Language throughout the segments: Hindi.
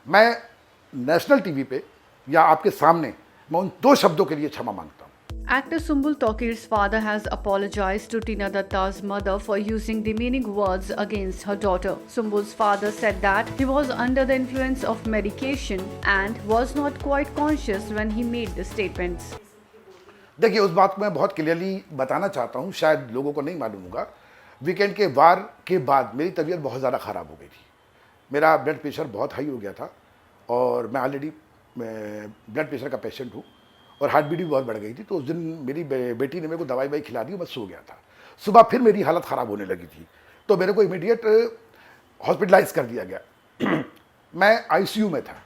मैं नेशनल टीवी पे या आपके सामने मैं उन दो शब्दों के लिए क्षमा मांगता हूँ। Actor Sumbul Tokir's father has apologized to Tina Datta's mother for using demeaning words against her daughter. Sumbul's father said that he was under the influence of medication and was not quite conscious when he made the statements. देखिए, उस बात को मैं बहुत क्लियरली बताना चाहता हूँ, शायद लोगों को नहीं मालूम होगा। वीकेंड के वार के बाद मेरी तबीयत बहुत ज़्यादा ख़राब हो गई थी। मेरा ब्लड प्रेशर बहुत हाई हो गया था और मैं ऑलरेडी ब्लड प्रेशर का पेशेंट हूँ और हार्ट बीट भी बहुत बढ़ गई थी। तो उस दिन मेरी बेटी ने मेरे को दवाई खिला दी और मैं सो गया था। सुबह फिर मेरी हालत ख़राब होने लगी थी, तो मेरे को इमीडिएट हॉस्पिटलाइज कर दिया गया। मैं आईसीयू में था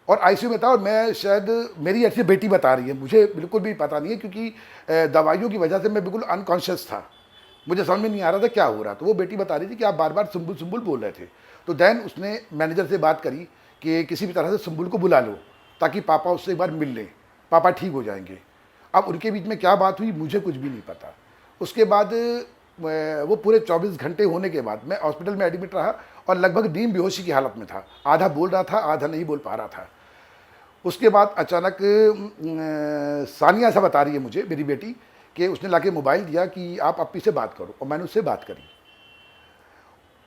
और मैं शायद, मेरी ऐसी बेटी बता रही है, मुझे बिल्कुल भी पता नहीं है, क्योंकि दवाइयों की वजह से मैं बिल्कुल अनकॉन्शियस था। मुझे समझ में नहीं आ रहा था क्या हो रहा। तो वो बेटी बता रही थी कि आप बार बार सुम्बुल सुम्बुल बोल रहे थे। तो देन उसने मैनेजर से बात करी कि किसी भी तरह से सुम्बुल को बुला लो ताकि पापा उससे एक बार मिल लें, पापा ठीक हो जाएंगे। अब उनके बीच में क्या बात हुई मुझे कुछ भी नहीं पता। उसके बाद वो पूरे 24 घंटे होने के बाद मैं हॉस्पिटल में एडमिट रहा और लगभग नींद बेहोशी की हालत में था। आधा बोल रहा था, आधा नहीं बोल पा रहा था। उसके बाद अचानक सानिया ऐसा बता रही है मुझे, मेरी बेटी, कि उसने लाके मोबाइल दिया कि आप अप्पी से बात करो, और मैंने उससे बात करी।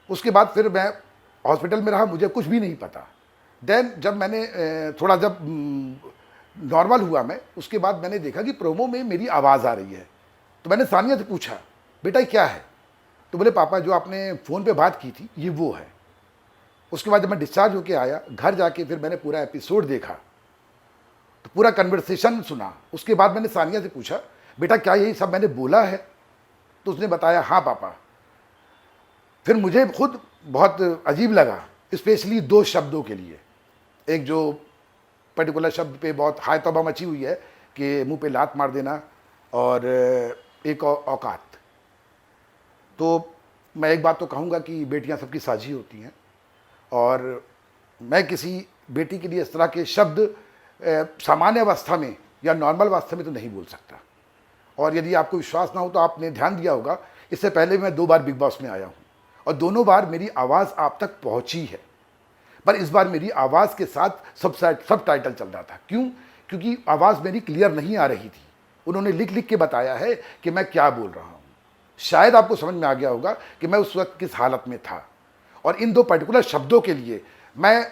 उसके बाद फिर मैं हॉस्पिटल में रहा, मुझे कुछ भी नहीं पता। देन जब मैंने थोड़ा जब नॉर्मल हुआ मैं, उसके बाद मैंने देखा कि प्रोमो में मेरी आवाज़ आ रही है। तो मैंने सानिया से पूछा, बेटा ये क्या है? तो बोले पापा जो आपने फ़ोन पे बात की थी ये वो है। उसके बाद जब मैं डिस्चार्ज होके आया घर जाके, फिर मैंने पूरा एपिसोड देखा, तो पूरा कन्वर्सेशन सुना। उसके बाद मैंने सानिया से पूछा, बेटा क्या यही सब मैंने बोला है? तो उसने बताया हाँ पापा। फिर मुझे खुद बहुत अजीब लगा, स्पेशली दो शब्दों के लिए। एक जो पर्टिकुलर शब्द पे बहुत हाय तौबा मची हुई है कि मुंह पे लात मार देना, और एक औकात। तो मैं एक बात तो कहूँगा कि बेटियां सबकी साझी होती हैं, और मैं किसी बेटी के लिए इस तरह के शब्द सामान्य अवस्था में या नॉर्मल अवस्था में तो नहीं बोल सकता। और यदि आपको विश्वास ना हो तो आपने ध्यान दिया होगा, इससे पहले मैं 2 बार बिग बॉस में आया हूँ और दोनों बार मेरी आवाज़ आप तक पहुँची है, पर इस बार मेरी आवाज़ के साथ सब टाइटल चल रहा था। क्यों? क्योंकि आवाज़ मेरी क्लियर नहीं आ रही थी। उन्होंने लिख लिख के बताया है कि मैं क्या बोल रहा हूँ। शायद आपको समझ में आ गया होगा कि मैं उस वक्त किस हालत में था। और इन दो पर्टिकुलर शब्दों के लिए मैं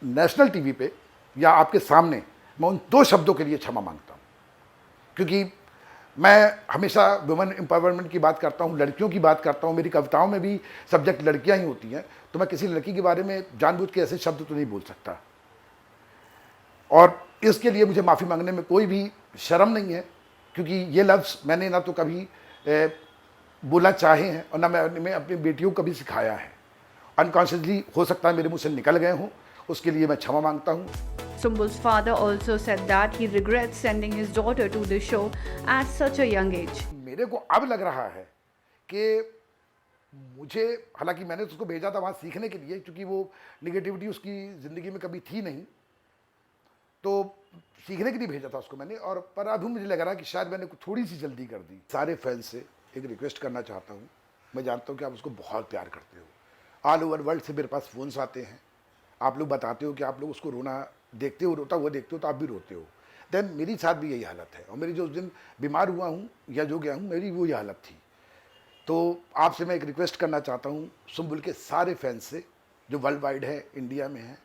नेशनल टीवी पे या आपके सामने मैं उन दो शब्दों के लिए क्षमा मांगता हूँ, क्योंकि मैं हमेशा वुमेन एम्पावरमेंट की बात करता हूँ, लड़कियों की बात करता हूँ। मेरी कविताओं में भी सब्जेक्ट लड़कियाँ ही होती हैं, तो मैं किसी लड़की के बारे में जानबूझ के ऐसे शब्द तो नहीं बोल सकता। और इसके लिए मुझे माफ़ी मांगने में कोई भी शर्म नहीं है, क्योंकि ये लफ्ज़ मैंने ना तो कभी बोला चाहे हैं और ना मैं अपनी बेटियों को कभी सिखाया है। अनकॉन्शियसली हो सकता है मेरे मुँह से निकल गए हों, उसके लिए मैं क्षमा मांगता हूँ। Sumbul's father also said that he regrets sending his daughter to the show at such a young age. मेरे को अब लग रहा है कि मुझे, हालांकि मैंने तो उसको भेजा था वहाँ सीखने के लिए, क्योंकि वो निगेटिविटी उसकी ज़िंदगी में कभी थी नहीं, तो सीखने के लिए भेजा था उसको मैंने। और पर अभी मुझे लग रहा है कि शायद मैंने थोड़ी सी जल्दी कर दी। सारे फैंस से एक रिक्वेस्ट करना चाहता हूँ। मैं जानता हूँ कि आप उसको बहुत प्यार करते हो। ऑल ओवर वर्ल्ड से मेरे पास फ़ोन्स आते हैं, आप लोग बताते हो कि आप लोग उसको रोना देखते हो, रोता हुआ देखते हो, तो आप भी रोते हो। देन मेरी साथ भी यही हालत है, और मेरी जो उस दिन बीमार हुआ हूँ या जो गया हूँ, मेरी वही हालत थी। तो आपसे मैं एक रिक्वेस्ट करना चाहता हूँ सुम्बुल के सारे फैंस से, जो वर्ल्ड वाइड है, इंडिया में है,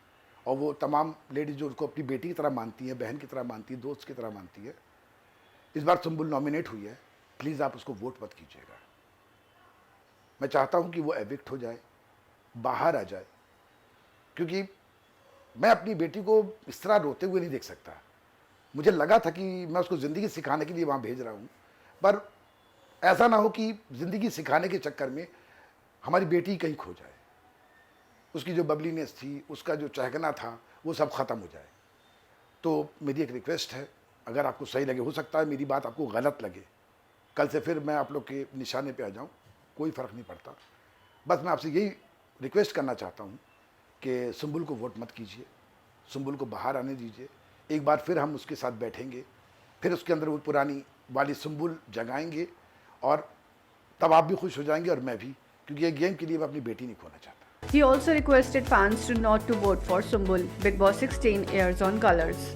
और वो तमाम लेडीज़ जो उसको अपनी बेटी की तरह मानती है, बहन की तरह मानती है, दोस्त की तरह मानती है। इस बार सुम्बुल नॉमिनेट हुई है, प्लीज़ आप उसको वोट मत कीजिएगा। मैं चाहता हूँ कि वो एविक्ट हो जाए, बाहर आ जाए, क्योंकि मैं अपनी बेटी को इस तरह रोते हुए नहीं देख सकता। मुझे लगा था कि मैं उसको ज़िंदगी सिखाने के लिए वहाँ भेज रहा हूँ, पर ऐसा ना हो कि ज़िंदगी सिखाने के चक्कर में हमारी बेटी कहीं खो जाए। उसकी जो बबलीनेस थी, उसका जो चहकना था, वो सब ख़त्म हो जाए। तो मेरी एक रिक्वेस्ट है, अगर आपको सही लगे, हो सकता है मेरी बात आपको गलत लगे, कल से फिर मैं आप लोग के निशाने पे आ जाऊँ, कोई फ़र्क नहीं पड़ता। बस मैं आपसे यही रिक्वेस्ट करना चाहता हूँ कि सुम्बुल को वोट मत कीजिए, सुम्बुल को बाहर आने दीजिए। एक बार फिर हम उसके साथ बैठेंगे, फिर उसके अंदर वो पुरानी वाली सुम्बुल जगाएंगे, और तब आप भी खुश हो जाएंगे और मैं भी, क्योंकि ये गेम के लिए मैं अपनी बेटी नहीं खोना चाहता। He also requested fans to not to vote for Sumbul. Big Boss 16 airs on Colors.